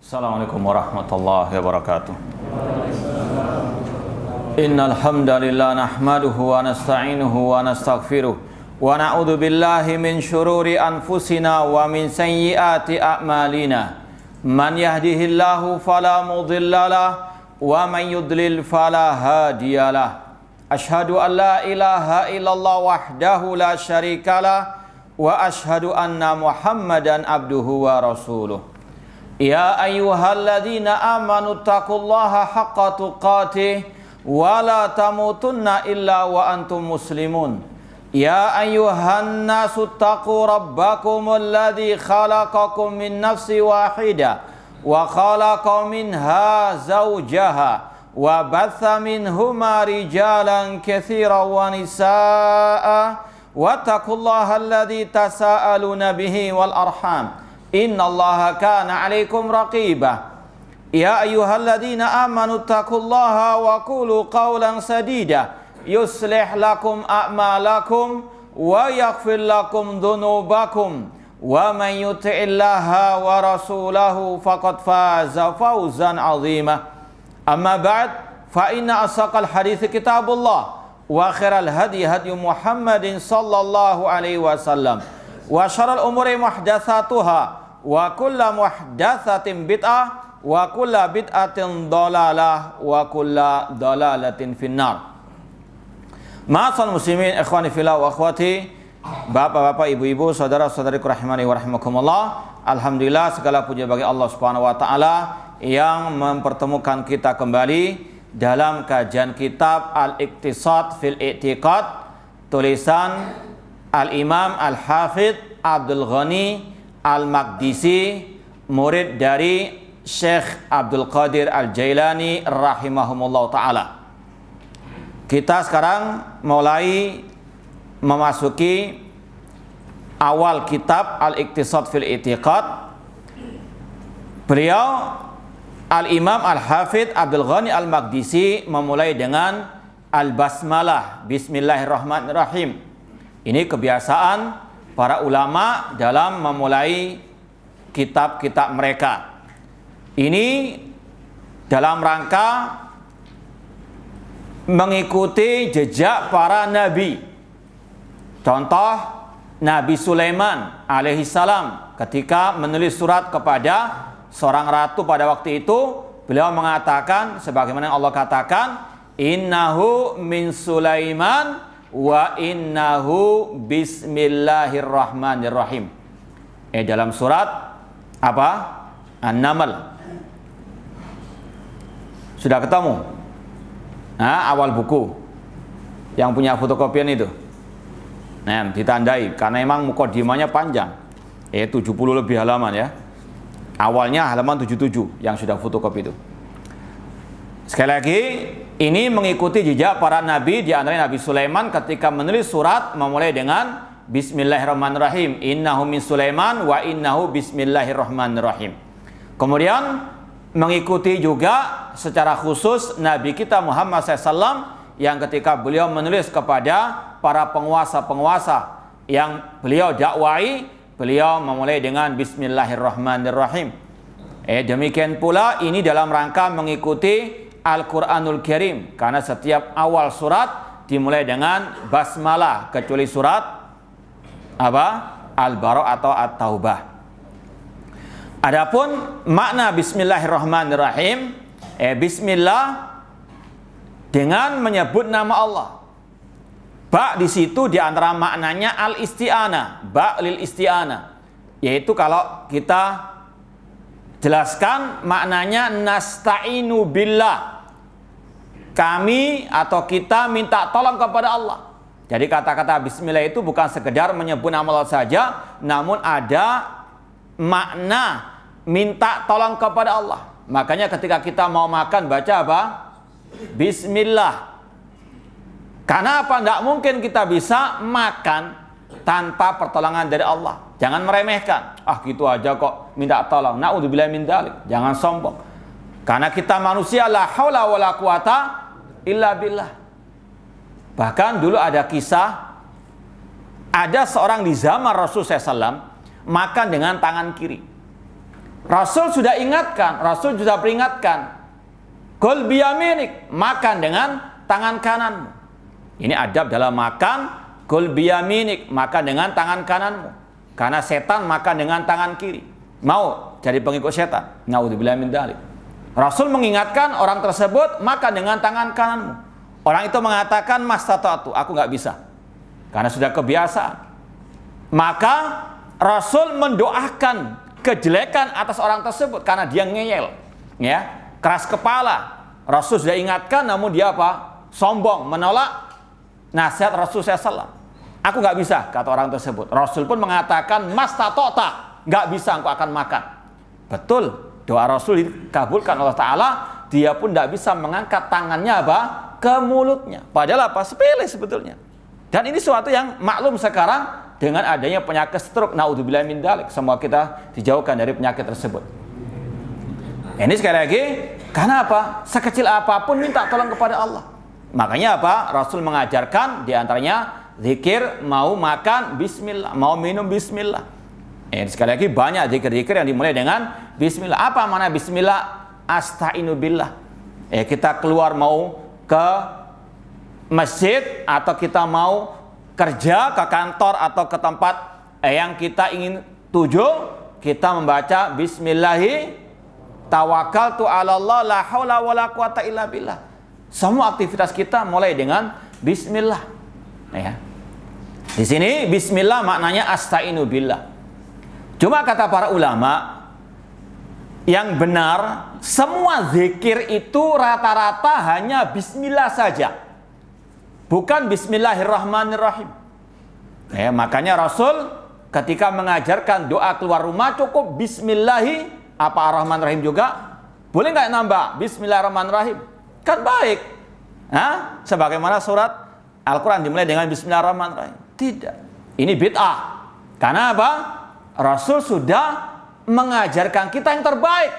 Assalamualaikum warahmatullahi wabarakatuh. Innal hamdalillah nahmaduhu wa nasta'inuhu wa nastaghfiruh wa na'udzu billahi min syururi anfusina wa min sayyiati a'malina. Man yahdihillahu fala mudhillalah wa man yudlil fala hadiyalah. Asyhadu an la ilaha illallah wahdahu la syarikalah wa asyhadu anna Muhammadan abduhu wa rasuluh. Ya ayyuhalladzina amanu taqullaha haqqa tuqatih wa la tamutunna illa wa antum muslimun. Ya ayyuhan nasu taqu rabbakumul ladzi khalaqakum min nafsin wahidah wa khalaqa minha zawjaha wa batha minhuma rijalan katsiran wa nisaa'a wattaqullaha alladzi tasaaluna bihi wal arham. Innallaha kana 'alaikum raqibah. Ya ayyuhalladzina amanu taqullaha wa qulu qawlan sadida yuslih lakum a'malakum wa yaghfir lakum dhunubakum wa man yuti'illaha wa rasulahu faqad faza fawzan 'azima. Amma ba'd, fa inna asaqal hadits kitabullah wa khairal hadi hadi Muhammadin sallallahu alaihi wasallam wa syarrul umuri muhdatsatuha wa kullu muhdatsatin bid'ah wa kullu bid'atin dhalalah wa kullu dhalalatin finnar. Ma'asal muslimin ikhwani fillah wa akhwati, bapak-bapak, ibu-ibu, saudara-saudariku rahimani wa rahimakumullah. Alhamdulillah, segala puja bagi Allah Subhanahu wa taala yang mempertemukan kita kembali dalam kajian kitab Al-Iqtisad fil I'tiqad tulisan Al-Imam Al-Hafidh Abdul Ghani Al-Maqdisi, murid dari Syekh Abdul Qadir Al-Jailani rahimahumullah ta'ala. Kita sekarang mulai memasuki awal kitab Al-Iqtisad fil I'tiqad. Beliau Al-Imam Al-Hafidh Abdul Ghani Al-Maqdisi memulai dengan Al-Basmalah, Bismillahirrahmanirrahim. Ini kebiasaan para ulama dalam memulai kitab-kitab mereka. Ini dalam rangka mengikuti jejak para nabi. Contoh Nabi Sulaiman alaihissalam ketika menulis surat kepada seorang ratu pada waktu itu, beliau mengatakan sebagaimana Allah katakan, innahu min Sulaiman wa innahu bismillahirrahmanirrahim. Dalam surat apa? An-Naml. Sudah ketemu? Awal buku yang punya fotokopian itu. Nah, ditandai karena memang mukadimahnya panjang. 70 lebih halaman ya. Awalnya halaman 77 yang sudah fotokopi itu. Sekali lagi, ini mengikuti jejak para nabi, di antaranya Nabi Sulaiman ketika menulis surat memulai dengan Bismillahirrahmanirrahim. Innahu min Sulaiman wa innahu bismillahirrahmanirrahim. Kemudian mengikuti juga secara khusus Nabi kita Muhammad SAW yang ketika beliau menulis kepada para penguasa-penguasa yang beliau dakwai, beliau memulai dengan Bismillahirrahmanirrahim. Demikian pula ini dalam rangka mengikuti Al-Quranul Karim, karena setiap awal surat dimulai dengan basmalah kecuali surat apa? Al-Bara' atau At-Taubah. Adapun makna Bismillahirrahmanirrahim, Bismillah dengan menyebut nama Allah. Ba di situ di antara maknanya al-isti'anah, ba lil isti'anah, yaitu kalau kita jelaskan maknanya nasta'inu billah, kami atau kita minta tolong kepada Allah. Jadi kata-kata bismillah itu bukan sekedar menyebut nama Allah saja, namun ada makna minta tolong kepada Allah. Makanya ketika kita mau makan baca apa? Bismillah. Karena apa? Tidak mungkin kita bisa makan tanpa pertolongan dari Allah. Jangan meremehkan. Gitu aja kok minta tolong. Na'udzubillahi min dzalik. Jangan sombong. Karena kita manusia la haula wala quwata illa billah. Bahkan dulu ada kisah, ada seorang di zaman Rasul SAW makan dengan tangan kiri. Rasul sudah ingatkan, Rasul sudah peringatkan. Kul biyaminik, makan dengan tangan kananmu. Ini adab dalam makan. Kul biyaminik, makan dengan tangan kananmu. Karena setan makan dengan tangan kiri. Mau jadi pengikut setan. Naudzubillahi min dzalik. Rasul mengingatkan orang tersebut makan dengan tangan kananmu. Orang itu mengatakan mastata'tu, aku nggak bisa. Karena sudah kebiasaan. Maka Rasul mendoakan kejelekan atas orang tersebut karena dia ngeyel, ya, keras kepala. Rasul sudah ingatkan, namun dia apa? Sombong, menolak nasihat Rasul SAW. Aku nggak bisa, kata orang tersebut. Rasul pun mengatakan, mastata'ta, nggak bisa engkau akan makan. Betul, doa Rasul dikabulkan Allah Ta'ala. Dia pun nggak bisa mengangkat tangannya apa? Ke mulutnya. Padahal apa? Sepele sebetulnya. Dan ini suatu yang maklum sekarang dengan adanya penyakit stroke. Naudzubillahi min dzalik. Semua kita dijauhkan dari penyakit tersebut. Ini sekali lagi, karena apa? Sekecil apapun minta tolong kepada Allah. Makanya apa? Rasul mengajarkan diantaranya zikir, mau makan bismillah, mau minum bismillah. Sekali lagi banyak zikir-zikir yang dimulai dengan bismillah. Apa makna bismillah? Asta'inu billah. Kita keluar mau ke masjid atau kita mau kerja ke kantor atau ke tempat yang kita ingin tuju, kita membaca bismillahi tawakkaltu 'ala Allah la haula wala quwata illa billah. Semua aktivitas kita mulai dengan bismillah. Ya. Di sini bismillah maknanya asta'inu billah. Cuma kata para ulama yang benar, semua zikir itu rata-rata hanya bismillah saja. Bukan bismillahirrahmanirrahim. Makanya Rasul ketika mengajarkan doa keluar rumah cukup bismillahi apa ar-rahmanirrahim juga. Boleh nggak nambah bismillahirrahmanirrahim? Kan baik. Sebagaimana surat Al-Quran dimulai dengan bismillahirrahmanirrahim. Tidak. Ini bid'ah. Karena apa? Rasul sudah mengajarkan kita yang terbaik.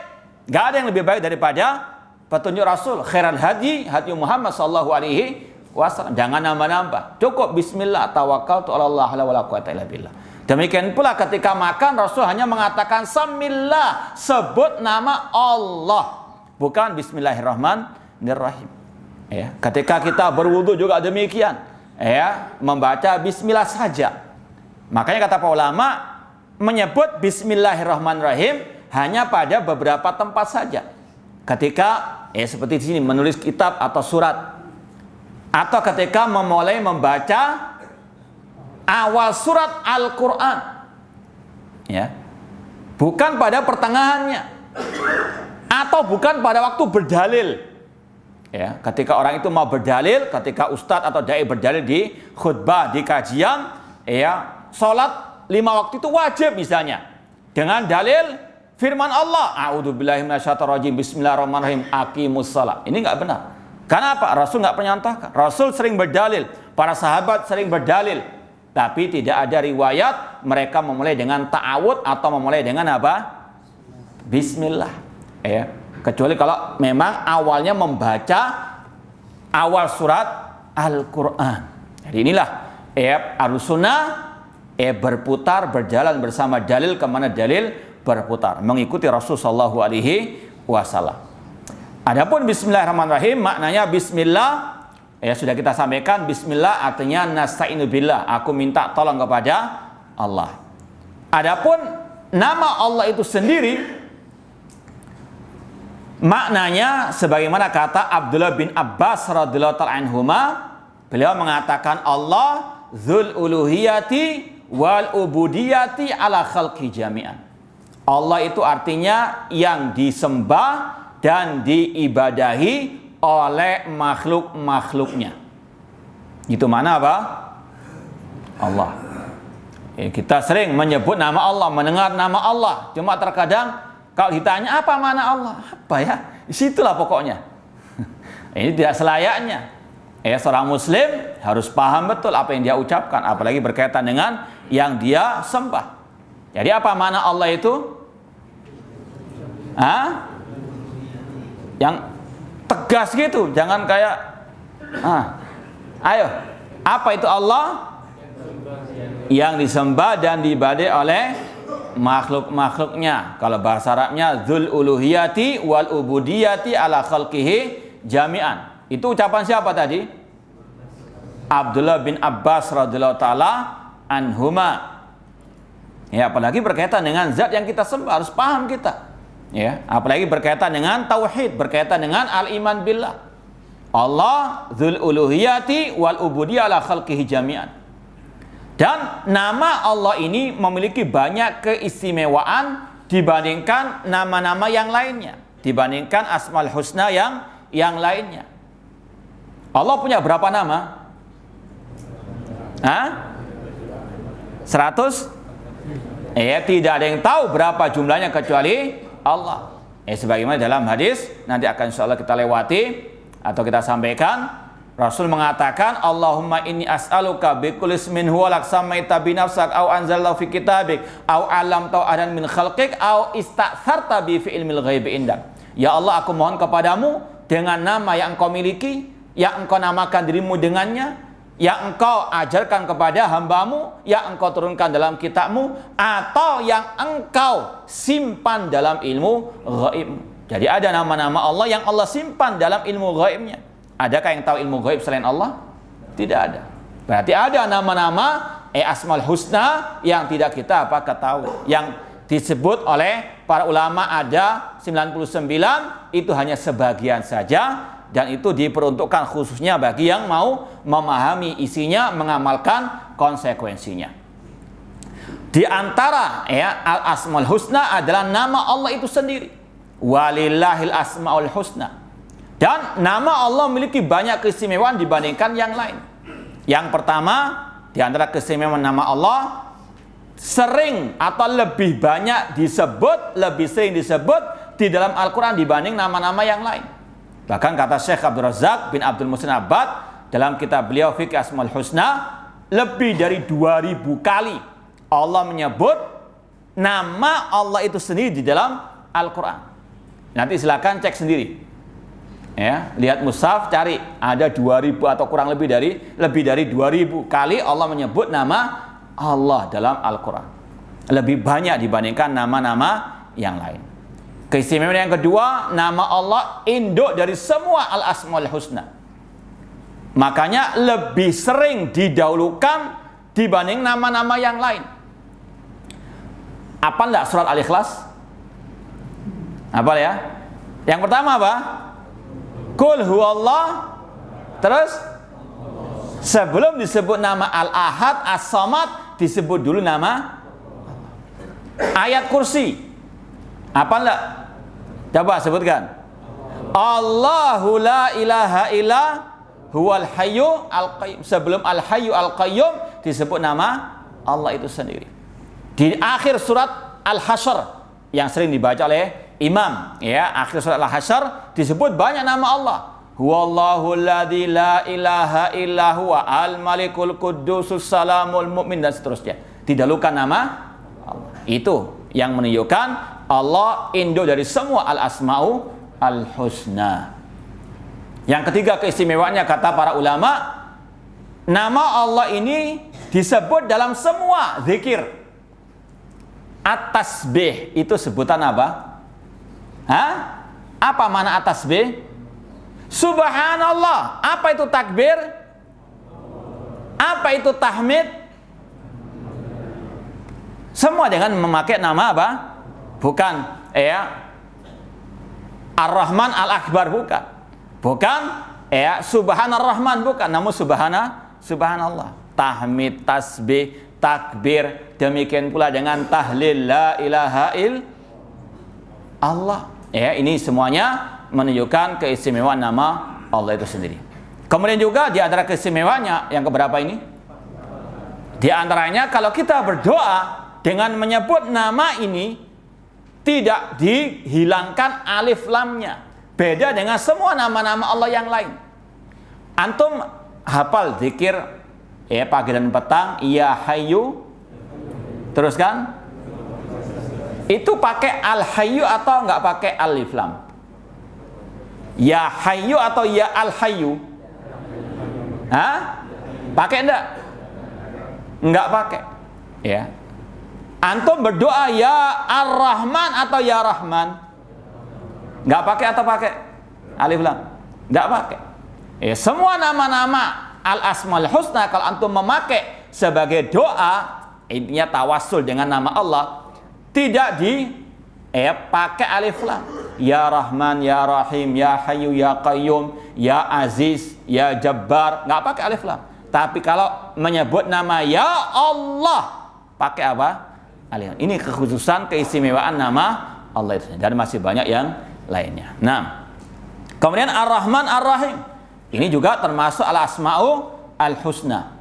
Gak ada yang lebih baik daripada petunjuk Rasul. Khairal hadi Muhammad sallallahu alaihi wasallam. Jangan nambah-nambah. Cukup bismillah tawakkaltu 'ala Allah la wala quwata illa billah. Demikian pula ketika makan Rasul hanya mengatakan samillah, sebut nama Allah, bukan bismillahirrahmanirrahim. Ketika kita berwudu juga demikian. Membaca bismillah saja. Makanya kata para ulama menyebut bismillahirrahmanirrahim hanya pada beberapa tempat saja. Ketika seperti di sini menulis kitab atau surat, atau ketika memulai membaca awal surat Al-Quran, bukan pada pertengahannya, atau bukan pada waktu berdalil. Ketika orang itu mau berdalil, ketika ustadz atau dai berdalil di khutbah, di kajian, sholat 5 waktu itu wajib misalnya, dengan dalil firman Allah, a'udzubillahi minasyaitonirrajim, bismillahirrahmanirrahim, aqimus shalah. Ini nggak benar. Karena apa? Rasul nggak menyontohkan. Rasul sering berdalil, para sahabat sering berdalil, tapi tidak ada riwayat mereka memulai dengan ta'awud atau memulai dengan apa? Bismillah. Kecuali kalau memang awalnya membaca awal surat Al-Quran. Jadi inilah Ahlussunnah berputar, berjalan bersama dalil kemana dalil berputar, mengikuti Rasulullah sallallahu alaihi wasallam. Adapun bismillahirrahmanirrahim maknanya bismillah, sudah kita sampaikan, bismillah artinya nasta'inu billah, aku minta tolong kepada Allah. Adapun nama Allah itu sendiri maknanya sebagaimana kata Abdullah bin Abbas radhiyallahu ta'ala anhuma, beliau mengatakan Allah dzul uluhiyati wal ubudiyati ala khalqi jami'an. Allah itu artinya yang disembah dan diibadahi oleh makhluk-makhluknya. Itu mana apa? Allah. Kita sering menyebut nama Allah, mendengar nama Allah. Cuma terkadang kalau ditanya apa mana Allah? Apa ya? Disitulah pokoknya. Ini tidak selayaknya. Seorang muslim harus paham betul apa yang dia ucapkan, apalagi berkaitan dengan yang dia sembah. Jadi apa mana Allah itu? Yang tegas gitu, jangan kayak ayo, apa itu Allah? Yang disembah dan diibadahi oleh makhluk-makhluknya. Kalau bahasa Arabnya dzul uluhiyati wal ubudiyati ala khalqihi jami'an. Itu ucapan siapa tadi? Abdullah bin Abbas radhiyallahu taala anhuma. Ya, apalagi berkaitan dengan zat yang kita sembah, harus paham kita. Ya, apalagi berkaitan dengan tauhid, berkaitan dengan al-iman billah. Allah dzul uluhiyati wal ubudiyati ala khalqihi jami'an. Dan nama Allah ini memiliki banyak keistimewaan dibandingkan nama-nama yang lainnya, dibandingkan Asmaul Husna yang lainnya. Allah punya berapa nama? 100? Tidak ada yang tahu berapa jumlahnya kecuali Allah. Sebagaimana dalam hadis, nanti akan insyaallah kita lewati atau kita sampaikan. Rasul mengatakan, Allahumma inni as'aluka bikulli ismin huwa lak samaita bi nafsak au anzalallahu fi kitabik au alamtahu ahadan min khalqik au ista'tsarta bi fi ilmil ghaibi indak. Ya Allah, aku mohon kepadamu dengan nama yang engkau miliki, yang engkau namakan dirimu dengannya, yang engkau ajarkan kepada hambamu, yang engkau turunkan dalam kitabmu, atau yang engkau simpan dalam ilmu ghaibmu. Jadi ada nama-nama Allah yang Allah simpan dalam ilmu ghaibnya. Adakah yang tahu ilmu ghaib selain Allah? Tidak ada. Berarti ada nama-nama Asmaul Husna yang tidak kita ketahui. Yang disebut oleh para ulama ada 99, itu hanya sebagian saja, dan itu diperuntukkan khususnya bagi yang mau memahami isinya, mengamalkan konsekuensinya. Di antara Al-Asmaul Husna adalah nama Allah itu sendiri. Walillahil asmaul husna. Dan nama Allah memiliki banyak keistimewaan dibandingkan yang lain. Yang pertama, di antara keistimewaan nama Allah, sering atau lebih banyak disebut, lebih sering disebut di dalam Al-Quran dibanding nama-nama yang lain. Bahkan kata Syekh Abdul Razak bin Abdul Muhsin Abbad dalam kitab beliau Fiqh Asmaul Husna, lebih dari 2000 kali Allah menyebut nama Allah itu sendiri di dalam Al-Quran. Nanti silakan cek sendiri. Ya, lihat mushaf, cari ada 2000 atau kurang lebih dari 2000 kali Allah menyebut nama Allah dalam Al-Quran. Lebih banyak dibandingkan nama-nama yang lain. Keistimewaan yang kedua, nama Allah induk dari semua Al-Asmaul Husna. Makanya lebih sering didahulukan dibanding nama-nama yang lain. Apa enggak surat Al-Ikhlas? Apa ya? Yang pertama apa? Qul huwallah. Terus sebelum disebut nama Al-Ahad, As-Samad, disebut dulu nama ayat kursi. Apa enggak? Coba sebutkan. Allahu la ilaha illa huwal hayyu al-qayyum. Sebelum al-hayyu al-qayyum disebut nama Allah itu sendiri. Di akhir surat Al-Hasyr yang sering dibaca oleh imam, ya, akhir surat Al-Hasyr disebut banyak nama Allah. Huwallahu alladzi la ilaha illa huwa al-malikul quddusus salamul mu'min, dan seterusnya. Didahulukan nama Allah. Itu yang menunjukkan Allah induk dari semua al-asma'u al-husna. Yang ketiga keistimewaannya kata para ulama, nama Allah ini disebut dalam semua zikir. At-tasbih itu sebutan apa? Apa makna at-tasbih? Subhanallah. Apa itu takbir? Apa itu tahmid? Semua dengan memakai nama apa? Bukan Ar-Rahman Al-Akbar, bukan. Bukan Subhanar Rahman, bukan. Namun subhanallah. Tahmid, tasbih, takbir, demikian pula dengan tahlil la ilaha illallah. Ini semuanya menunjukkan keistimewaan nama Allah itu sendiri. Kemudian juga di antara keistimewaannya yang keberapa ini? Di antaranya kalau kita berdoa dengan menyebut nama ini tidak dihilangkan alif lamnya. Beda dengan semua nama-nama Allah yang lain. Antum hafal zikir pagi dan petang, ya hayyu. Teruskan. Itu pakai al-hayyu atau enggak pakai alif lam? Ya hayyu atau ya al-hayyu? Pakai enggak? Enggak pakai. Ya. Antum berdoa ya Ar-Rahman atau ya Rahman? Nggak pakai atau pakai? Alif lam? Nggak pakai. Semua nama-nama Al-Asmaul Husna kalau antum memakai sebagai doa, intinya tawassul dengan nama Allah, tidak pakai alif lam. Ya Rahman, ya Rahim, ya Hayyu, ya Qayyum, ya Aziz, ya Jabbar, nggak pakai alif lam. Tapi kalau menyebut nama ya Allah, pakai apa? Alif lam. Ini kekhususan, keistimewaan nama Allah itu. Dan masih banyak yang lainnya. Nah, kemudian Ar-Rahman, Ar-Rahim. Ini juga termasuk Al-Asma'u Al-Husna.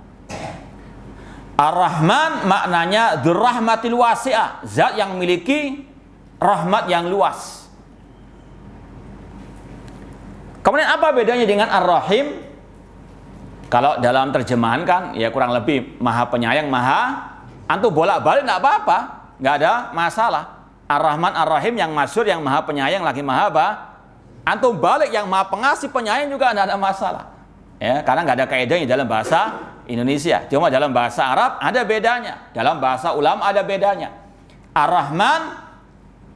Ar-Rahman maknanya dzurrahmatil wasi'ah, zat yang memiliki rahmat yang luas. Kemudian apa bedanya dengan Ar-Rahim? Kalau dalam terjemahan kan ya kurang lebih maha penyayang, maha, antum bolak-balik enggak apa-apa, enggak ada masalah. Ar-Rahman, Ar-Rahim yang masyhur, yang maha penyayang lagi maha apa? Antum balik yang maha pengasih penyayang juga enggak ada masalah. Ya, karena enggak ada kaidahnya dalam bahasa Indonesia. Cuma dalam bahasa Arab ada bedanya. Dalam bahasa ulama ada bedanya. Ar-Rahman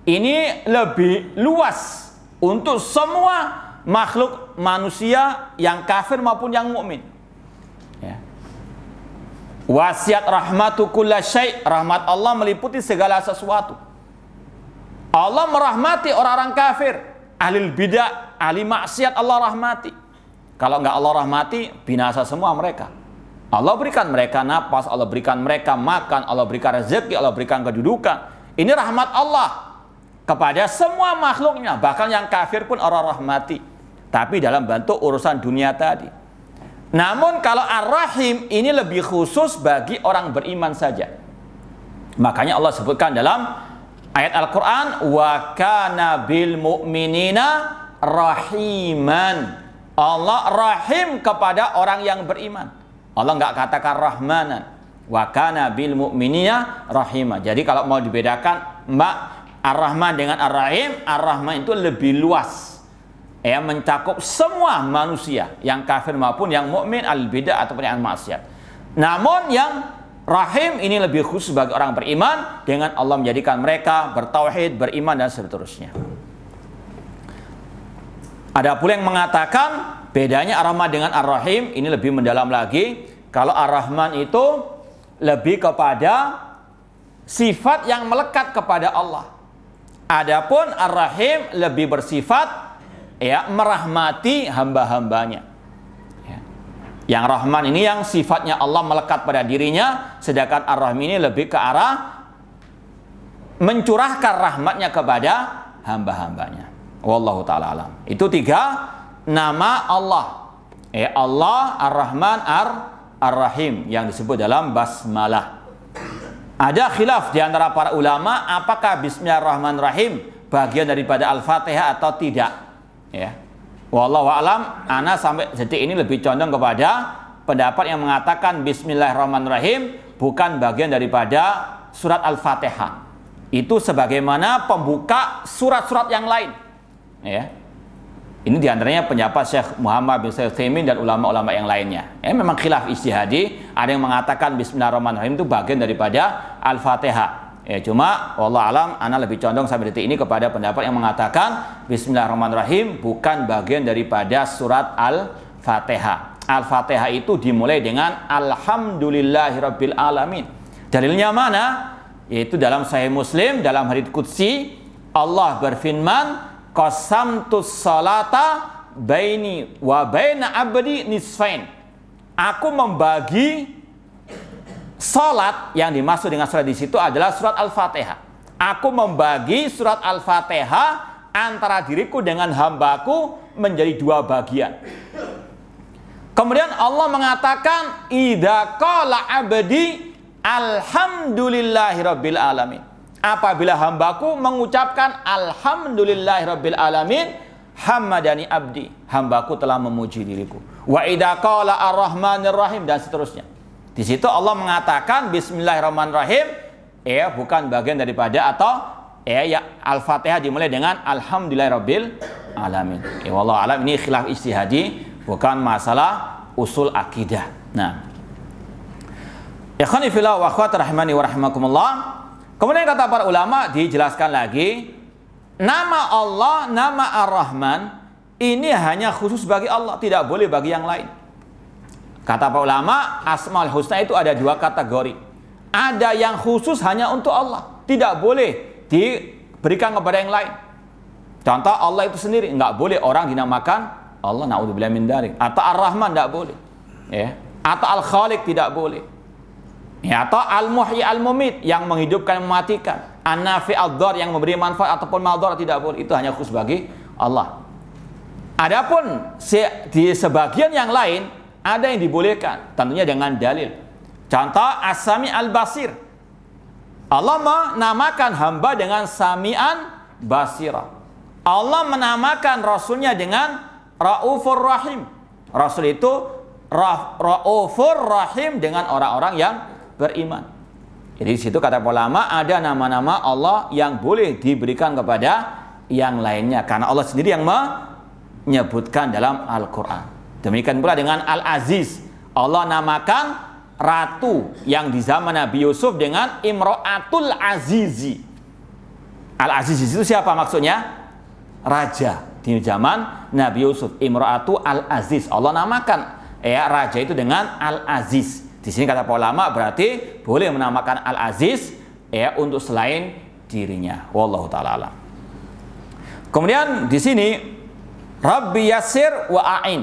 ini lebih luas untuk semua makhluk manusia yang kafir maupun yang mukmin. Ya. Wasiat rahmatu kulla syai', rahmat Allah meliputi segala sesuatu. Allah merahmati orang-orang kafir, ahli bidah, ahli maksiat Allah rahmati. Kalau enggak Allah rahmati, binasa semua mereka. Allah berikan mereka napas, Allah berikan mereka makan, Allah berikan rezeki, Allah berikan kedudukan. Ini rahmat Allah kepada semua makhluknya, bahkan yang kafir pun Allah rahmati, tapi dalam bentuk urusan dunia tadi. Namun kalau Ar-Rahim ini lebih khusus bagi orang beriman saja. Makanya Allah sebutkan dalam ayat Al-Quran, wa kana bil mu'minina rahiman. Allah rahim kepada orang yang beriman. Allah enggak katakan rahmanan. Wa kana bil mu'minina rahimah. Jadi kalau mau dibedakan Ar-Rahman dengan Ar-Rahim, Ar-Rahman itu lebih luas. Mencakup semua manusia, yang kafir maupun yang mukmin, al-bidah ataupun yang maksiat. Namun yang Rahim ini lebih khusus bagi orang beriman, dengan Allah menjadikan mereka bertauhid, beriman dan seterusnya. Ada pula yang mengatakan bedanya Ar-Rahman dengan Ar-Rahim ini lebih mendalam lagi. Kalau Ar-Rahman itu lebih kepada sifat yang melekat kepada Allah. Adapun Ar-Rahim lebih bersifat merahmati hamba-hambanya. Yang Rahman ini yang sifatnya Allah melekat pada dirinya, sedangkan Ar-Rahim ini lebih ke arah mencurahkan rahmatnya kepada hamba-hambanya. Wallahu ta'ala alam. Itu 3 nama Allah. Allah, Ar-Rahman, Ar-Rahim yang disebut dalam basmalah. Ada khilaf di antara para ulama apakah Bismillahirrahmanirrahim bagian daripada Al-Fatihah atau tidak. Ya. Wallahu a'lam, ana sampai detik ini lebih condong kepada pendapat yang mengatakan Bismillahirrahmanirrahim bukan bagian daripada surat Al-Fatihah. Itu sebagaimana pembuka surat-surat yang lain. Ya. Ini diantaranya pendapat Syekh Muhammad bin Shalih Al-Utsaimin dan ulama-ulama yang lainnya. Memang khilaf ijtihadi, ada yang mengatakan Bismillahirrahmanirrahim itu bagian daripada Al-Fatihah. Cuma wallahu alam, ana lebih condong sampai detik ini kepada pendapat yang mengatakan Bismillahirrahmanirrahim bukan bagian daripada surat Al-Fatihah. Al-Fatihah itu dimulai dengan Alhamdulillahirabbil alamin. Dalilnya mana? Yaitu dalam Sahih Muslim, dalam hadits qudsi, Allah berfirman, qasamtus salata baini wa baina abdi nisfain. Aku membagi salat, yang dimaksud dengan salat di situ adalah surat Al-Fatihah. Aku membagi surat Al-Fatihah antara diriku dengan hambaku menjadi 2 bagian. Kemudian Allah mengatakan idza qala abdi alhamdulillahirabbil alamin. Apabila hambaku mengucapkan alhamdulillahirabbil alamin, hamadani abdi, hambaku telah memuji diriku. Wa idza qala arrahmanirrahim, dan seterusnya. Di situ Allah mengatakan Bismillahirrahmanirrahim, bukan bagian daripada atau Al-Fatihah dimulai dengan alhamdulillahirabbil alamin. Wallahu alam, ini khilaf ijtihadi, bukan masalah usul akidah. Nah, ikhwani fillah wa akhwat rahimani wa rahimakumullah. Kemudian kata para ulama dijelaskan lagi, nama Allah, nama Ar-Rahman ini hanya khusus bagi Allah, tidak boleh bagi yang lain. Kata para ulama, Asmaul Husna itu ada dua kategori. Ada yang khusus hanya untuk Allah, tidak boleh diberikan kepada yang lain. Contoh Allah itu sendiri, nggak boleh orang dinamakan Allah, na'udzubillah min dzalik. Atau Ar-Rahman tidak boleh. Ya. Atau Al-Khaliq tidak boleh. Ya, atau Al-Muhyi Al-Mumit yang menghidupkan mematikan, An-Nafi Ad-Dhar yang memberi manfaat ataupun madhar tidak boleh. Itu hanya khusus bagi Allah. Adapun di sebagian yang lain ada yang dibolehkan, tentunya dengan dalil. Contoh As-Sami Al-Basir. Allah menamakan hamba dengan Sami'an Basira. Allah menamakan Rasulnya dengan Raufur Rahim. Rasul itu Raufur Rahim dengan orang-orang yang beriman. Jadi di situ kata ulama ada nama-nama Allah yang boleh diberikan kepada yang lainnya karena Allah sendiri yang menyebutkan dalam Al-Qur'an. Demikian pula dengan Al-Aziz. Allah namakan ratu yang di zaman Nabi Yusuf dengan Imro'atul Azizi. Al-Aziz itu siapa maksudnya? Raja di zaman Nabi Yusuf. Imro'atu Al-Aziz. Allah namakan raja itu dengan Al-Aziz. Di sini kata ulama berarti boleh menamakan Al-Aziz untuk selain dirinya. Wallahu taala alam. Kemudian di sini Rabbi Yassir wa A'in.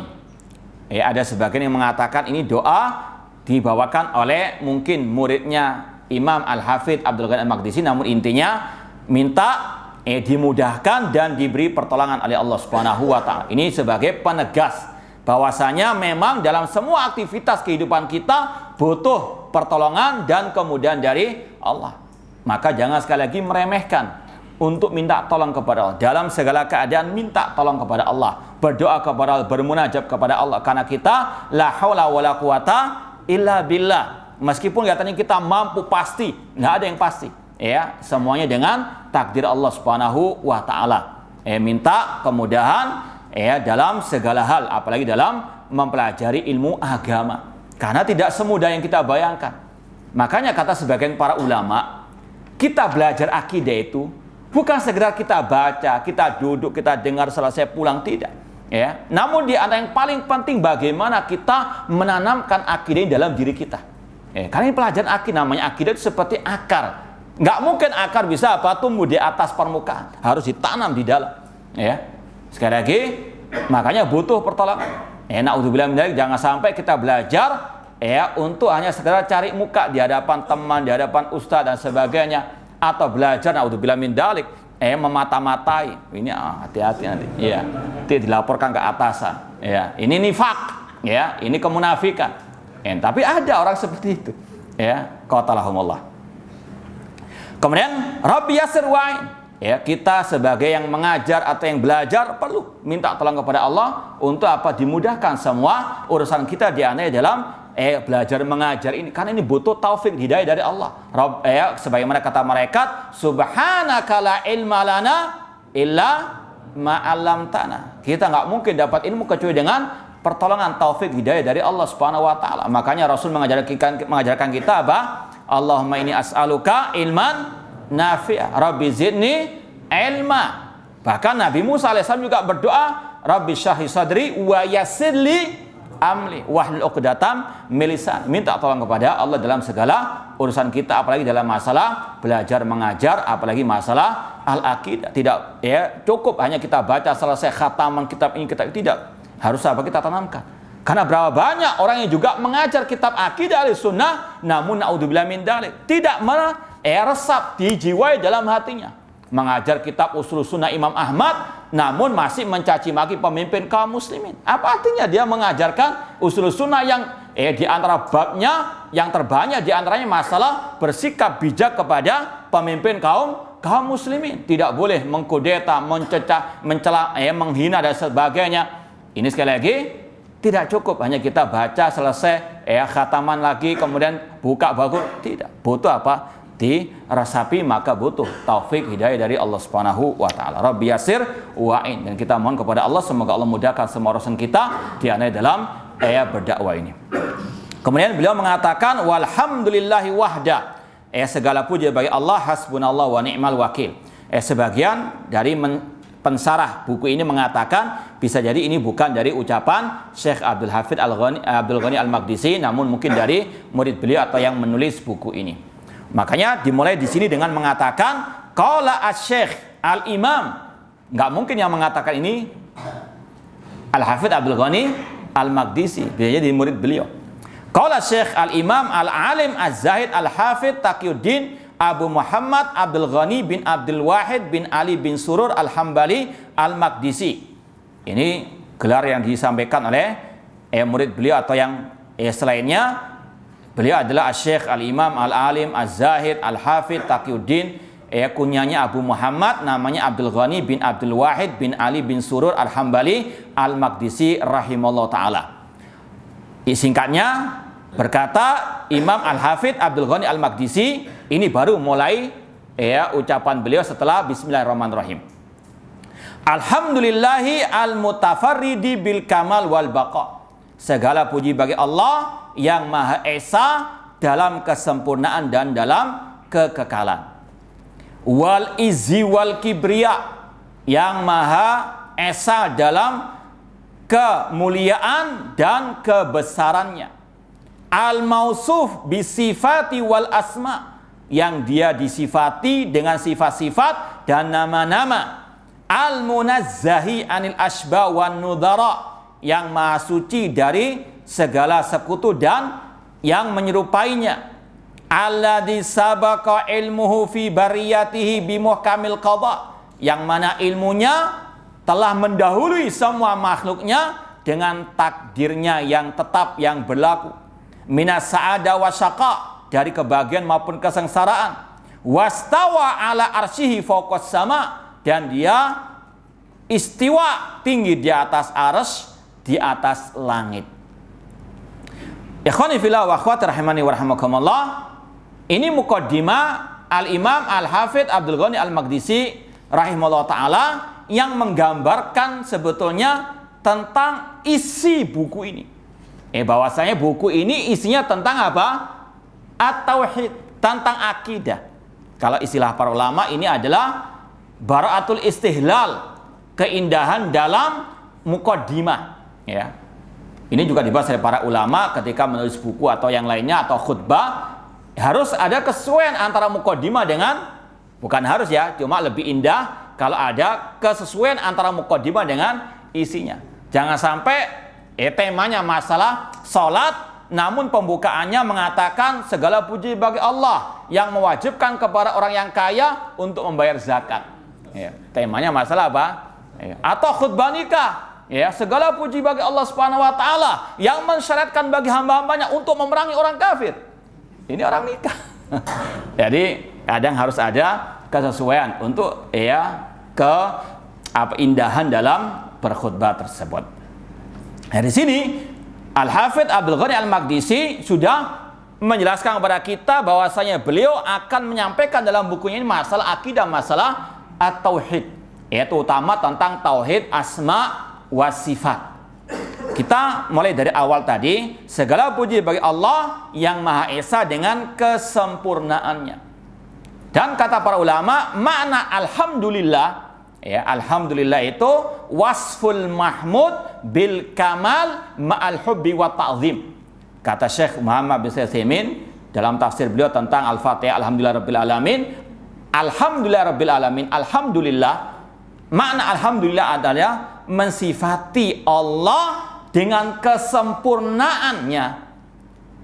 Ada sebagian yang mengatakan ini doa dibawakan oleh mungkin muridnya Imam Al-Hafidh Abdul Ghani Al-Maqdisi, namun intinya minta dimudahkan dan diberi pertolongan oleh Allah Subhanahu wa taala. Ini sebagai penegas bahwasanya memang dalam semua aktivitas kehidupan kita butuh pertolongan dan kemudahan dari Allah. Maka jangan sekali lagi meremehkan untuk minta tolong kepada Allah. Dalam segala keadaan minta tolong kepada Allah, berdoa kepada Allah, bermunajat kepada Allah, karena kita la haula wala quwata illa billah. Meskipun katanya kita mampu pasti, nggak ada yang pasti. Semuanya dengan takdir Allah Subhanahu wa taala. Minta kemudahan dalam segala hal, apalagi dalam mempelajari ilmu agama, karena tidak semudah yang kita bayangkan. Makanya kata sebagian para ulama, kita belajar akidah itu bukan segera kita baca, kita duduk, kita dengar selesai pulang, tidak. Namun di antara yang paling penting bagaimana kita menanamkan akidah dalam diri kita. Karena ini pelajaran akidah, namanya akidah itu seperti akar. Nggak mungkin akar bisa tumbuh di atas permukaan, harus ditanam di dalam. Sekali lagi, makanya butuh pertolongan. Na'udzubillah min dzalik, jangan sampai kita belajar untuk hanya sekedar cari muka di hadapan teman, di hadapan ustaz dan sebagainya, atau belajar na'udzubillah min dzalik memata-matai. Ini hati-hati nanti. Nanti dilaporkan ke atasan. Ini nifak, ini kemunafikan. Tapi ada orang seperti itu. Qatalahumullah. Kemudian Rabbi Yassir wa'in. Kita sebagai yang mengajar atau yang belajar perlu minta tolong kepada Allah untuk apa? Dimudahkan semua urusan kita di antaranya dalam belajar mengajar ini, karena ini butuh taufik hidayah dari Allah. Sebagaimana kata malaikat, subhanaka la ilma lana illa ma 'allamtana. Kita nggak mungkin dapat ilmu kecuali dengan pertolongan taufik hidayah dari Allah Subhanahu wa taala. Makanya Rasul mengajarkan kita apa? Allahumma inni as'aluka ilman nafi'ah, Rabbi zidni ilma. Bahkan Nabi Musa alaihissalam juga berdoa, Rabbi syahhi sadri wa yassirli amli wahlul 'uqdatam min lisani. Minta tolong kepada Allah dalam segala urusan kita, apalagi dalam masalah belajar mengajar, apalagi masalah al-aqidah. Tidak cukup hanya kita baca selesai khataman kitab ini, kitab itu, tidak. Harus apa? Kita tanamkan. Karena berapa banyak orang yang juga mengajar kitab akidah Ahlussunnah, namun na'udzubillah min dzalik, tidak meresap dijiwai dalam hatinya. Mengajar kitab Ushul Sunnah Imam Ahmad, namun masih mencaci maki pemimpin kaum muslimin. Apa artinya dia mengajarkan Ushul Sunnah yang di antara babnya yang terbanyak di antaranya masalah bersikap bijak kepada pemimpin kaum muslimin. Tidak boleh mengkudeta, mencela, menghina dan sebagainya. Ini sekali lagi tidak cukup hanya kita baca selesai khataman lagi kemudian buka buku, tidak. Butuh apa? Diresapi, maka butuh taufik hidayah dari Allah Subhanahu wa taala. Rabbi Yassir wa'in. Dan kita mohon kepada Allah semoga Allah mudahkan semua urusan kita di dalam berdakwah ini. Kemudian beliau mengatakan walhamdulillahi wahda. segala puji bagi Allah, hasbunallah wa ni'mal wakil. Sebagian dari pensarah buku ini mengatakan bisa jadi ini bukan dari ucapan Syekh Abdul Hafidz Abdul Ghani Al-Maqdisi, namun mungkin dari murid beliau atau yang menulis buku ini. Makanya dimulai di sini dengan mengatakan qala asy-Syekh Al-Imam. Nggak mungkin yang mengatakan ini Al-Hafidz Abdul Ghani Al-Maqdisi, bisa jadi murid beliau. Qala Syekh Al-Imam Al-Alim Az-Zahid Al-Hafidz Taqiyuddin Abu Muhammad Abdul Ghani bin Abdul Wahid bin Ali bin Surur Al-Hambali Al-Maqdisi. Ini gelar yang disampaikan oleh murid beliau atau yang selainnya. Beliau adalah Syekh Al-Imam Al-Alim Az-Zahid Al-Hafidz Taqiyuddin, kunyanya Abu Muhammad, namanya Abdul Ghani bin Abdul Wahid bin Ali bin Surur Al-Hambali Al-Maqdisi rahimahullah ta'ala. Singkatnya berkata Imam Al-Hafidz Abdul Ghani Al-Maqdisi, ini baru mulai ucapan beliau setelah Bismillahirrahmanirrahim. Alhamdulillahi al-mutafarridi bil kamal wal baqa. Segala puji bagi Allah yang Maha Esa dalam kesempurnaan dan dalam kekekalan. Wal izzi wal kibriya, yang Maha Esa dalam kemuliaan dan kebesarannya. Al-mausuf bisifati wal asma, yang dia disifati dengan sifat-sifat dan nama-nama. Al-munazzahi anil asba wan nudara, yang maha suci dari segala sekutu dan yang menyerupainya. Alladzi sabaqa ilmuhu fi bariyatihi bimuhkamil qada, yang mana ilmunya telah mendahului semua makhluknya dengan takdirnya yang tetap, yang berlaku. Minas sa'ada wa syaqa, dari kebahagiaan maupun kesengsaraan. Wastawa ala arsyihi fawqas sama, dan dia istiwa tinggi di atas arsy, di atas langit. Ikhwani fillah wa akhwati rahimani wa rahimakumullah. Ini muqaddimah Al-Imam Al-Hafidz Abdul Ghani Al-Maqdisi rahimahullah ta'ala, yang menggambarkan sebetulnya tentang isi buku ini. Bahwasanya buku ini isinya tentang apa? At-tauhid, tentang akidah. Kalau istilah para ulama ini adalah bara'atul istihlal, keindahan dalam muqaddimah. Ya. Ini juga dibahas oleh para ulama ketika menulis buku atau yang lainnya atau khutbah, harus ada kesesuaian antara muqaddimah dengan, bukan harus ya, cuma lebih indah kalau ada kesesuaian antara muqaddimah dengan isinya. Jangan sampai temanya masalah salat, namun pembukaannya mengatakan segala puji bagi Allah yang mewajibkan kepada orang yang kaya untuk membayar zakat. Ya, temanya masalah apa? Ya. Atau khutbah nikah. Ya, segala puji bagi Allah Subhanahu wa taala yang mensyariatkan bagi hamba-hambanya untuk memerangi orang kafir. Ini orang nikah. Jadi kadang harus ada kesesuaian untuk keindahan dalam berkhutbah tersebut. Nah, di sini Al-Hafidz Abdul Ghani Al-Maqdisi sudah menjelaskan kepada kita bahwasanya beliau akan menyampaikan dalam bukunya ini masalah akidah, masalah at-tauhid, yaitu utama tentang tauhid asma wa sifat. Kita mulai dari awal tadi, segala puji bagi Allah yang Maha Esa dengan kesempurnaannya. Dan kata para ulama, makna alhamdulillah, ya, alhamdulillah itu wasful mahmud bil kamal ma'al hubbi wa ta'zim. Kata Syekh Muhammad bin Utsaimin dalam tafsir beliau tentang Al-Fatihah, alhamdulillah rabbil alamin. Alhamdulillah rabbil alamin, alhamdulillah, makna alhamdulillah adalah mensifati Allah dengan kesempurnaannya.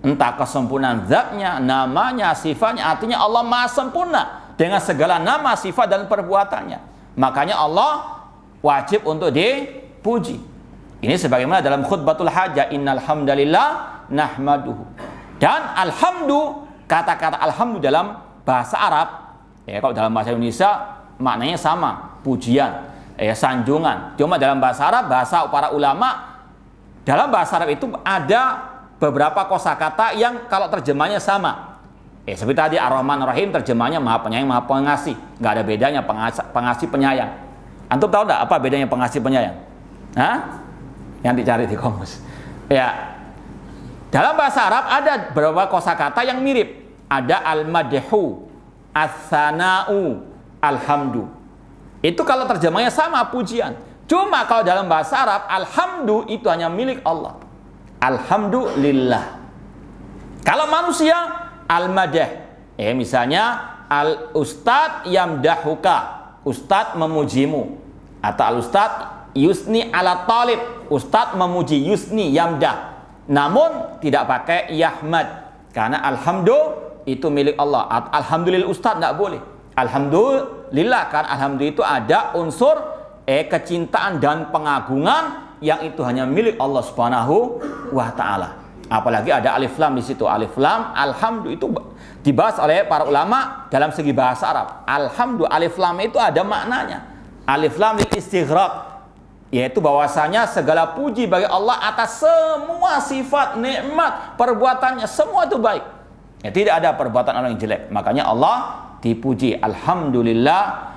Entah kesempurnaan zatnya, namanya, sifatnya, artinya Allah maha sempurna dengan segala nama, sifat, dan perbuatannya. Makanya Allah wajib untuk dipuji. Ini sebagaimana dalam khutbatul hajah, innal hamdalillah nahmaduhu. Dan alhamdu, kata-kata alhamdu dalam bahasa Arab, ya, kalau dalam bahasa Indonesia maknanya sama, pujian, sanjungan. Cuma dalam bahasa Arab, bahasa para ulama, dalam bahasa Arab itu ada beberapa kosakata yang kalau terjemahnya sama. Seperti tadi Ar-Rahman Ar-Rahim, terjemahnya Maha Penyayang, Maha Pengasih. Nggak ada bedanya pengasih penyayang. Antum tahu nggak apa bedanya pengasih penyayang? Hah? Yang dicari di kamus. Ya. Dalam bahasa Arab ada beberapa kosakata yang mirip. ada al-madhu, as-sana'u, alhamdu. Itu kalau terjemahnya sama, pujian. Cuma kalau dalam bahasa Arab, alhamdu itu hanya milik Allah. Alhamdulillah. Kalau manusia, al-madah. Misalnya, al-ustad yamdahuka. Ustad memujimu. Atau al-ustad yusni ala talib. Ustad memuji, yusni, yamdah. Namun, tidak pakai yahmad. Karena alhamdu itu milik Allah. Alhamdulillah ustad tidak boleh. Alhamdulillah, kan alhamdulillah itu ada unsur kecintaan dan pengagungan yang itu hanya milik Allah Subhanahu wa taala. Apalagi ada alif lam di situ. Alif lam, alhamdu itu dibahas oleh para ulama dalam segi bahasa Arab. Alhamdu, alif lam itu ada maknanya. Alif lam lil istighraq, yaitu bahwasanya segala puji bagi Allah atas semua sifat, nikmat, perbuatannya, semua itu baik. Tidak ada perbuatan orang yang jelek. Makanya Allah dipuji. Alhamdulillah,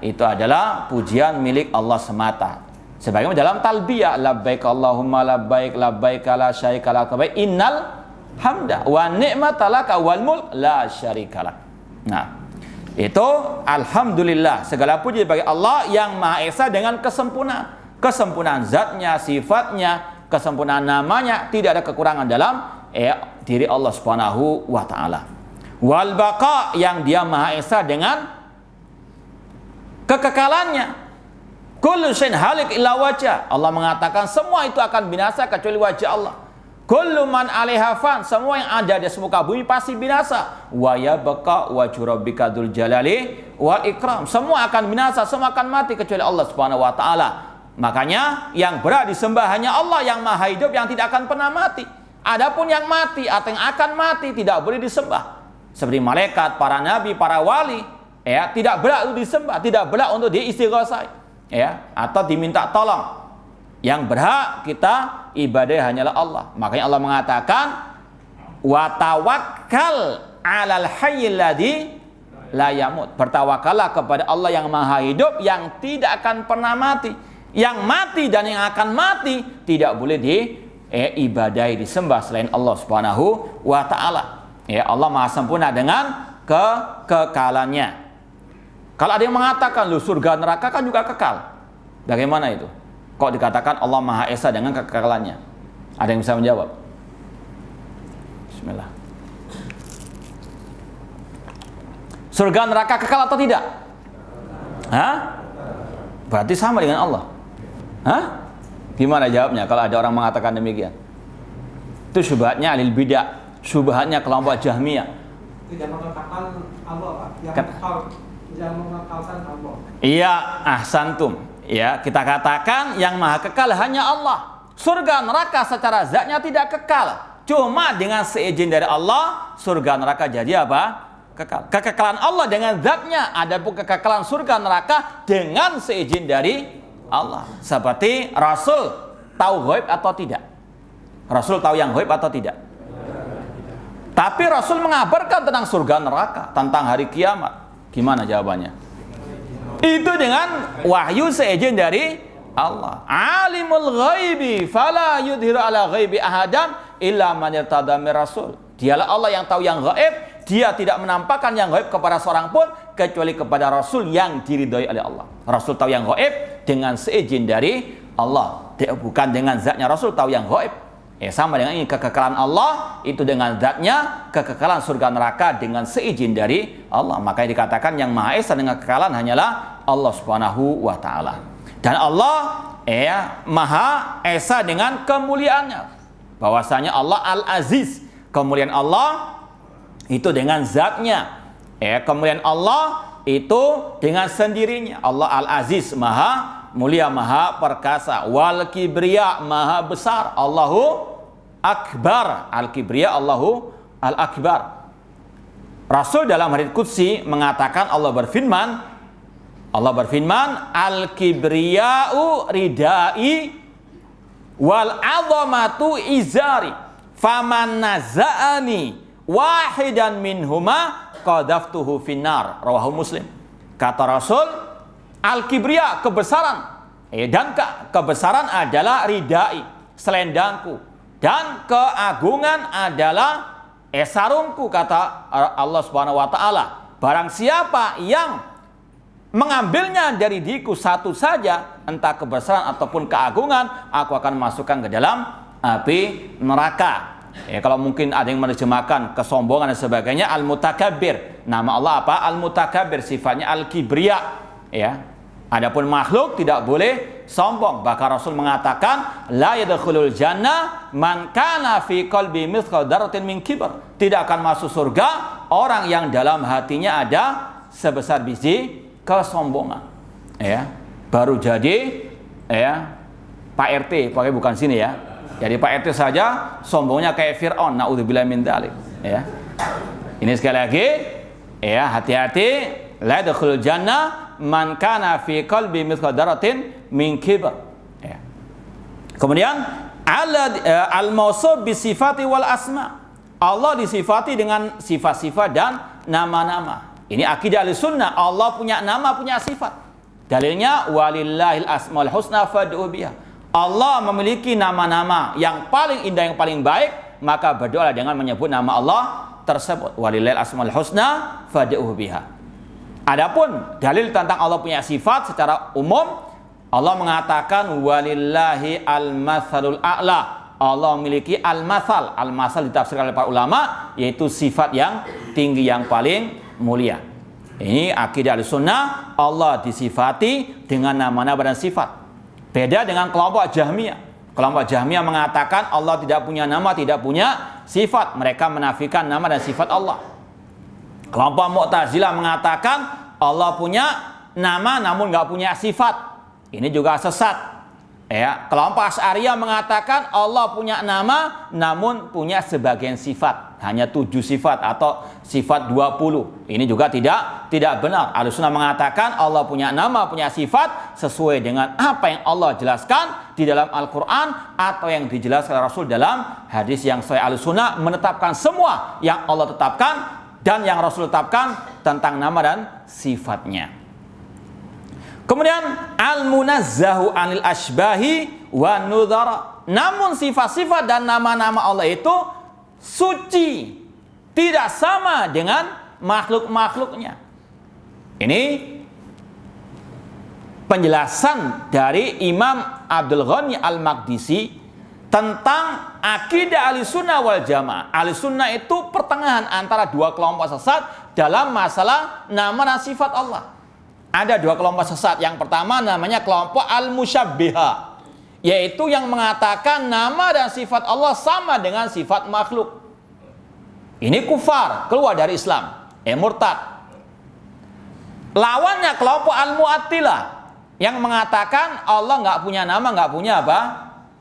itu adalah pujian milik Allah semata. Sebagaimana dalam talbiyah, labbaik Allahumma labbaik, labbaik la syarika lak, innal hamda wa ni'mata laka wal mulk la syarika lak. Nah, itu alhamdulillah, segala puji bagi Allah yang Maha Esa dengan kesempurnaan zatnya, sifatnya, kesempurnaan namanya, tidak ada kekurangan dalam diri Allah Subhanahu wa taala. Wal baqa, yang dia Maha Esa dengan kekekalannya. Kullu syai'in halik illa wajah. Allah mengatakan semua itu akan binasa kecuali wajah Allah. Kullu man 'alaiha fan, semua yang ada di muka bumi pasti binasa. Wa yabqa wajhu rabbika dzul jalali wal ikram. Semua akan binasa, semua akan mati kecuali Allah Subhanahu wa taala. Makanya yang berhak disembah hanya Allah yang Maha hidup, yang tidak akan pernah mati. Adapun yang mati atau yang akan mati tidak boleh disembah. Seperti malaikat, para nabi, para wali, tidak berhak untuk disembah, tidak berhak untuk diistighosai. Atau diminta tolong. Yang berhak kita ibadah hanyalah Allah. Makanya Allah mengatakan wa tawakkal 'alal hayyil ladzi la yamut. Bertawakallah kepada Allah yang Maha hidup, yang tidak akan pernah mati. Yang mati dan yang akan mati tidak boleh diibadahi, disembah selain Allah Subhanahu wa taala. Allah Maha sempurna dengan kekekalannya. Kalau ada yang mengatakan, lu surga neraka kan juga kekal. Bagaimana itu? Kok dikatakan Allah Maha Esa dengan kekekalannya? Ada yang bisa menjawab? Bismillah. Surga neraka kekal atau tidak? Berarti sama dengan Allah. Gimana jawabnya kalau ada orang mengatakan demikian? Itu syubhatnya alil bidah, syubhatnya kelompok Jahmiyah. Tidak mengatakan Allah, Pak. Yang mengekalkan Allah. Iya, ahsantum. Kita katakan yang Maha kekal hanya Allah. Surga neraka secara zatnya tidak kekal. Cuma dengan seizin dari Allah, surga neraka jadi apa? Kekal. Kekekalan Allah dengan zatnya, adapun kekekalan surga neraka dengan seizin dari Allah. Seperti Rasul tahu ghaib atau tidak? Rasul tahu yang ghaib atau tidak? Tapi Rasul mengabarkan tentang surga neraka, tentang hari kiamat. Gimana jawabannya? Itu dengan wahyu seizin dari Allah. Alimul ghaibi fala yudhiru ala ghaibi ahadan illa man irtada mir rasul. Dialah Allah yang tahu yang gaib. Dia tidak menampakkan yang gaib kepada seorang pun kecuali kepada Rasul yang diridhoi oleh Allah. Rasul tahu yang gaib dengan seizin dari Allah. Bukan dengan zatnya Rasul tahu yang gaib. Sama dengan ini, kekekalan Allah itu dengan zatnya, kekekalan surga neraka dengan seizin dari Allah. Makanya dikatakan yang Maha Esa dengan kekekalan hanyalah Allah Subhanahu wa taala. Dan Allah Maha Esa dengan kemuliaannya. Bahwasanya Allah Al-Aziz, kemuliaan Allah itu dengan zatnya. Kemuliaan Allah itu dengan sendirinya. Allah Al-Aziz, Maha mulia, Maha perkasa. Wal kibriya, Maha besar. Allahu Akbar. Al-Kibriya, Allahu Al-Akbar. Rasul dalam hadits qudsi mengatakan Allah berfirman, Al-Kibriya'u ridai wal 'azamatu izari faman naza'ani wahidan minhuma qadaftuhu finnar. Rawahu Muslim. Kata Rasul, Al-Kibriya, kebesaran, dan kebesaran adalah ridai, selendangku, dan keagungan adalah sarungku, kata Allah Subhanahu wa taala, barang siapa yang mengambilnya dari diriku satu saja, entah kebesaran ataupun keagungan, aku akan masukkan ke dalam api neraka. Kalau mungkin ada yang menerjemahkan kesombongan dan sebagainya, al-mutakabbir. Nama Allah apa? Al-mutakabbir, sifatnya al-kibriya. Adapun makhluk tidak boleh sombong. Bahkan Rasul mengatakan, la yadkhulul jannah man kana fi qalbi mithqal dzarratin min kibr. Tidak akan masuk surga orang yang dalam hatinya ada sebesar biji kesombongan. Baru jadi Pak RT, pakai bukan sini ya. Jadi Pak RT saja sombongnya kayak Fir'aun, naudzubillah min dzalik. Ini sekali lagi, hati-hati, la yadkhulul jannah man kana fi qalbi mithqal dzarratin min kibr. Kemudian al-mausuf bi sifati wal asma. Allah disifati dengan sifat-sifat dan nama-nama. Ini akidah Ahlussunnah, Allah punya nama, punya sifat. Dalilnya walillahil asmaul husna fad'u biha. Allah memiliki nama-nama yang paling indah, yang paling baik, maka berdoa dengan menyebut nama Allah tersebut. Walillahil asmaul husna fad'u biha. Adapun dalil tentang Allah punya sifat secara umum, Allah mengatakan walillahi al-matsalul a'la. Allah memiliki al-matsal. Al-matsal ditafsirkan oleh para ulama yaitu sifat yang tinggi, yang paling mulia. Ini akidah Ahlussunnah, Allah disifati dengan nama-nama dan sifat. Beda dengan kelompok Jahmiyah. Kelompok Jahmiyah mengatakan Allah tidak punya nama, tidak punya sifat. Mereka menafikan nama dan sifat Allah. Kelompok Mu'tazilah mengatakan Allah punya nama namun nggak punya sifat. Ini juga sesat. Kelompok Asy'ariyah mengatakan Allah punya nama namun punya sebagian sifat. Hanya 7 sifat atau sifat 20. Ini juga tidak benar. Ahlussunnah mengatakan Allah punya nama, punya sifat sesuai dengan apa yang Allah jelaskan di dalam Al-Quran atau yang dijelaskan oleh Rasul dalam hadis yang sahih. Ahlussunnah menetapkan semua yang Allah tetapkan dan yang Rasul tetapkan tentang nama dan sifatnya. Kemudian al-munazzahu anil asbahi wa nudhara. Namun sifat-sifat dan nama-nama Allah itu suci, tidak sama dengan makhluk-makhluknya. Ini penjelasan dari Imam Abdul Ghani Al-Maqdisi tentang akidah Ahlussunnah wal Jamaah. Ahlussunnah itu pertengahan antara dua kelompok sesat dalam masalah nama dan sifat Allah. Ada dua kelompok sesat. Yang pertama namanya kelompok al-musyabbihah, yaitu yang mengatakan nama dan sifat Allah sama dengan sifat makhluk. Ini kufar, keluar dari Islam, murtad. Lawannya kelompok al-mu'attilah yang mengatakan Allah nggak punya nama, nggak punya apa?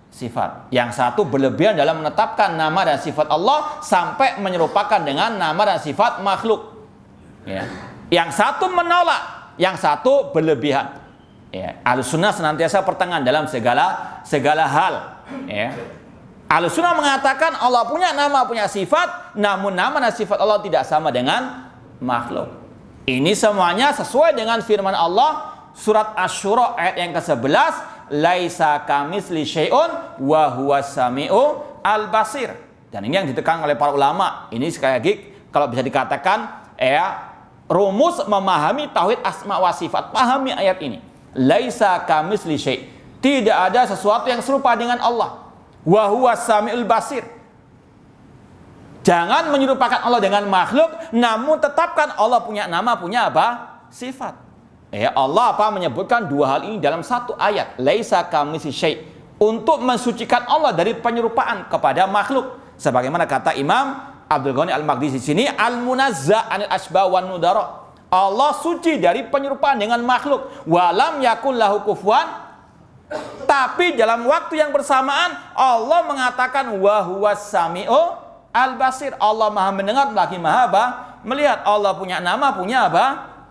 Sifat. Yang satu berlebihan dalam menetapkan nama dan sifat Allah sampai menyerupakan dengan nama dan sifat makhluk. Yang satu menolak, yang satu berlebihan. Ahlussunnah senantiasa pertengahan dalam segala hal. Ahlussunnah mengatakan Allah punya nama, punya sifat, namun nama dan sifat Allah tidak sama dengan makhluk. Ini semuanya sesuai dengan firman Allah surat Asy-Syura ayat yang ke-11, laisa kamitsli syai'un wa huwas samiu al-basir. Dan ini yang ditekankan oleh para ulama. Ini sekali lagi kalau bisa dikatakan rumus memahami tauhid asma wa sifat. Pahami ayat ini. Laisa kamitsli syai'. Tidak ada sesuatu yang serupa dengan Allah. Wa huwas samiul basir. Jangan menyerupakan Allah dengan makhluk, namun tetapkan Allah punya nama, punya apa? Sifat. Allah menyebutkan dua hal ini dalam satu ayat. Laisa kamitsli syai'. Untuk mensucikan Allah dari penyerupaan kepada makhluk. Sebagaimana kata Imam Abdul Ghani Al-Maqdisi di sini, al-munazza' anil asbah wan nudara. Allah suci dari penyerupaan dengan makhluk. Walam yakul lahu kufuwan. Tapi dalam waktu yang bersamaan Allah mengatakan wa huwas samiu al-basir. Allah Maha mendengar lagi Maha melihat. Allah punya nama, punya apa?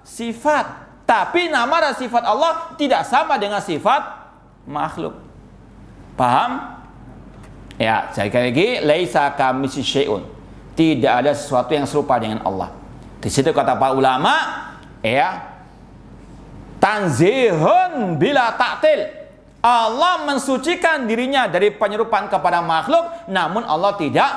Sifat. Tapi nama dan sifat Allah tidak sama dengan sifat makhluk. Paham? Sekali lagi, laisa kamitsli syai'un. Tidak ada sesuatu yang serupa dengan Allah. Di situ kata para ulama, tanzihun bila ta'til. Allah mensucikan dirinya dari penyerupaan kepada makhluk, namun Allah tidak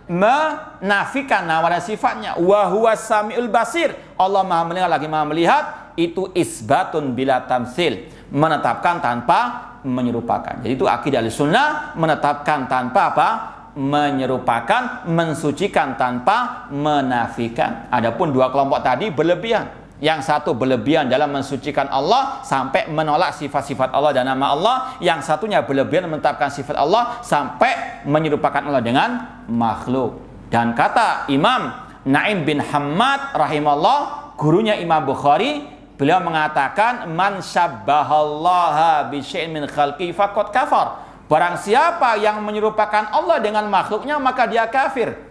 menafikan nama dan sifatnya. Wa huwas samiul basir. Allah Maha mendengar lagi Maha melihat. Itu isbatun bila tamsil, menetapkan tanpa menyerupakan. Jadi itu akidah Ahlussunnah, menetapkan tanpa apa? Menyerupakan, mensucikan tanpa menafikan. Adapun dua kelompok tadi berlebihan. Yang satu berlebihan dalam mensucikan Allah sampai menolak sifat-sifat Allah dan nama Allah. Yang satunya berlebihan menetapkan sifat Allah sampai menyerupakan Allah dengan makhluk. Dan kata Imam Naim bin Hammad rahimahullah, gurunya Imam Bukhari, beliau mengatakan, man syabbahallaha bi syai'in min khalqi faqad kafar. Barang siapa yang menyerupakan Allah dengan makhluknya, maka dia kafir.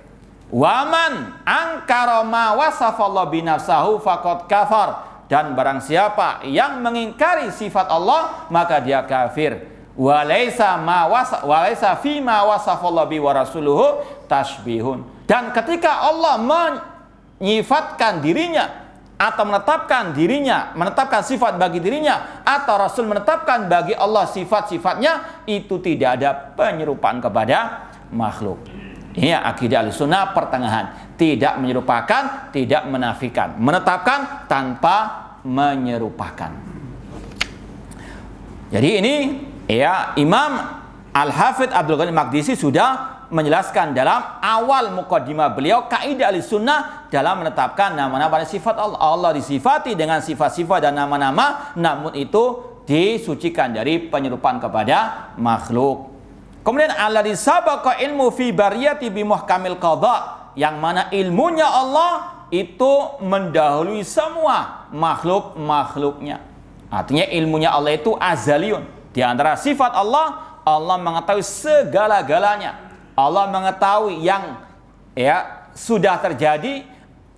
Waman angkara ma wasafallahu bi nafsahu faqad kafar. Dan barang siapa yang mengingkari sifat Allah, maka dia kafir. Walaysa fi ma wasafallahu bi wa rasuluhu tashbihun. Dan ketika Allah menyifatkan dirinya atau menetapkan dirinya, menetapkan sifat bagi dirinya, atau Rasul menetapkan bagi Allah sifat-sifatnya, itu tidak ada penyerupaan kepada makhluk. Ini akidah Ahlussunnah pertengahan, tidak menyerupakan, tidak menafikan, menetapkan tanpa menyerupakan. Jadi ini ya Imam Al-Hafidz Abdul Ghani Maqdisi sudah menjelaskan dalam awal muqaddimah beliau kaidah Ahlussunnah dalam menetapkan nama-nama dan sifat Allah. Allah disifati dengan sifat-sifat dan nama-nama, namun itu disucikan dari penyerupaan kepada makhluk. Kemudian alladzi sabaqa ilmu fi bariyati bi muhkamil qada, yang mana ilmunya Allah itu mendahului semua makhluk-makhluknya. Artinya ilmunya Allah itu azaliyun. Di antara sifat Allah, Allah mengetahui segala-galanya. Allah mengetahui yang sudah terjadi,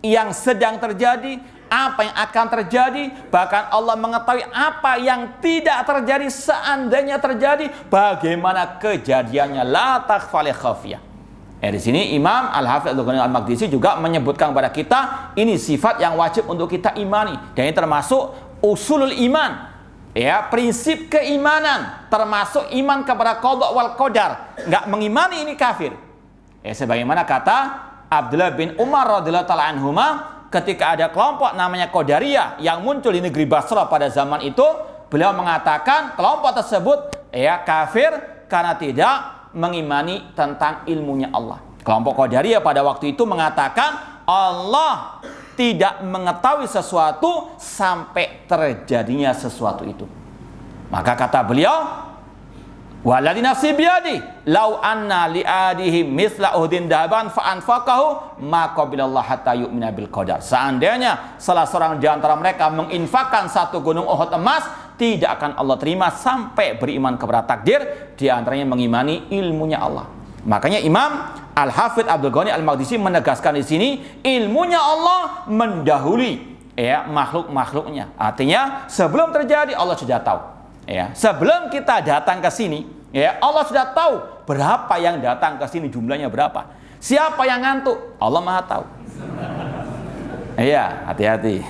yang sedang terjadi, apa yang akan terjadi, bahkan Allah mengetahui apa yang tidak terjadi seandainya terjadi, bagaimana kejadiannya, la takhfa li khafiyah. Di sini Imam Al-Hafidz Abdul Ghani Al-Maqdisi juga menyebutkan kepada kita ini sifat yang wajib untuk kita imani, dan ini termasuk usulul iman. Prinsip keimanan, termasuk iman kepada qada wal qadar. Enggak mengimani ini kafir. Sebagaimana kata Abdullah bin Umar radhiyallahu ta'ala anhuma, ketika ada kelompok namanya Qadariyah yang muncul di negeri Basra pada zaman itu, beliau mengatakan kelompok tersebut kafir karena tidak mengimani tentang ilmunya Allah. Kelompok Qadariyah pada waktu itu mengatakan Allah tidak mengetahui sesuatu sampai terjadinya sesuatu itu. Maka kata beliau, waladhi nafsi biyadi lau anna li'adihim misla uhdin dahaban fa'anfaqahu ma qabilallah hatta yu'mina bil qadar. Seandainya salah seorang di antara mereka menginfakkan satu gunung Uhud emas, tidak akan Allah terima sampai beriman kepada takdir, di antaranya mengimani ilmunya Allah. Makanya Imam Al-Hafidz Abdul Ghani Al-Maqdisi menegaskan di sini ilmunya Allah mendahului makhluk-makhluknya. Artinya sebelum terjadi Allah sudah tahu. Sebelum kita datang ke sini, Allah sudah tahu berapa yang datang ke sini, jumlahnya berapa. Siapa yang ngantuk? Allah Maha tahu. Hati-hati.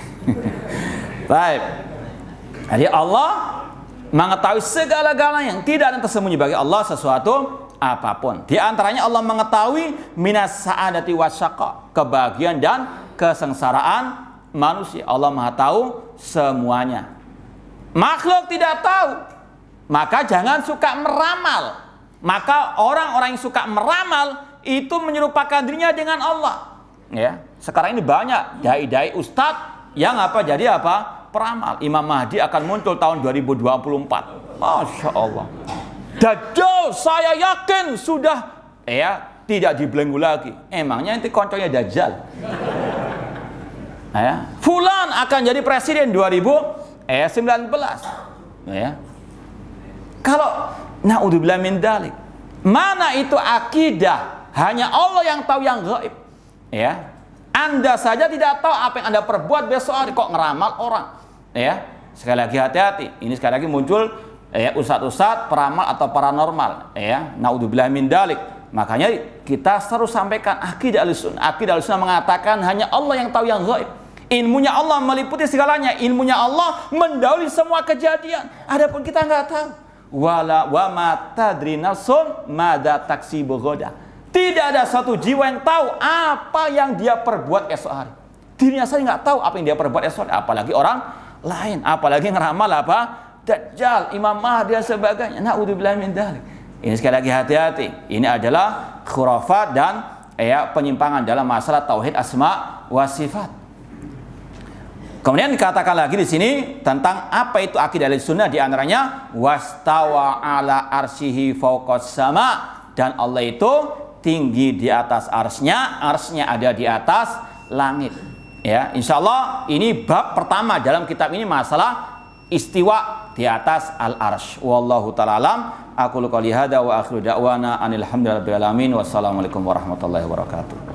Baik. Jadi Allah mengetahui segala-galanya, yang tidak ada yang tersembunyi bagi Allah sesuatu apapun. Di antaranya Allah mengetahui minas sa'adati wasyaqa, kebahagiaan dan kesengsaraan manusia. Allah Maha tahu semuanya. Makhluk tidak tahu. Maka jangan suka meramal. Maka orang-orang yang suka meramal itu menyerupakan dirinya dengan Allah. Sekarang ini banyak dai-dai ustadz yang jadi peramal. Imam Mahdi akan muncul tahun 2024. Masya Allah. Dajjal saya yakin sudah tidak dibelenggu lagi. Emangnya nanti konconya Dajjal? Fulan akan jadi presiden 2019. Kalau naudzubillah min dzalik, mana itu akidah? Hanya Allah yang tahu yang gaib. Anda saja tidak tahu apa yang Anda perbuat besok hari, kok ngeramal orang. Sekali lagi hati-hati. Ini sekali lagi muncul ustadz-ustadz peramal atau paranormal. Naudzubillah min dzalik. Makanya kita terus sampaikan akidah Ahlussunnah. Akidah Ahlussunnah mengatakan hanya Allah yang tahu yang gaib. Ilmunya Allah meliputi segalanya. Ilmunya Allah mendahului semua kejadian. Adapun kita nggak tahu. Wa ma tadri nafsun madza taksibu ghadan. Tidak ada satu jiwa yang tahu apa yang dia perbuat esok hari. Dirinya saya nggak tahu apa yang dia perbuat esok hari, apalagi orang lain, apalagi ngeramal apa? Dajjal, Imam Mahdi dan sebagainya. Na'udzubillah min dzalik. Ini sekali lagi hati-hati. Ini adalah khurafat dan penyimpangan dalam masalah tauhid asma wa sifat. Kemudian dikatakan lagi di sini tentang apa itu akidah Ahlussunnah, di antaranya wastawa ala arsyihi fawqas sama, dan Allah itu tinggi di atas arsnya ada di atas langit. Ya, insyaallah ini bab pertama dalam kitab ini masalah istiwa di atas al-arsy. Wallahu ta'ala alam. Aku qouli hadza wa akhiru da'wana anil hamdulillahi rabbil alamin. Wassalamualaikum warahmatullahi wabarakatuh.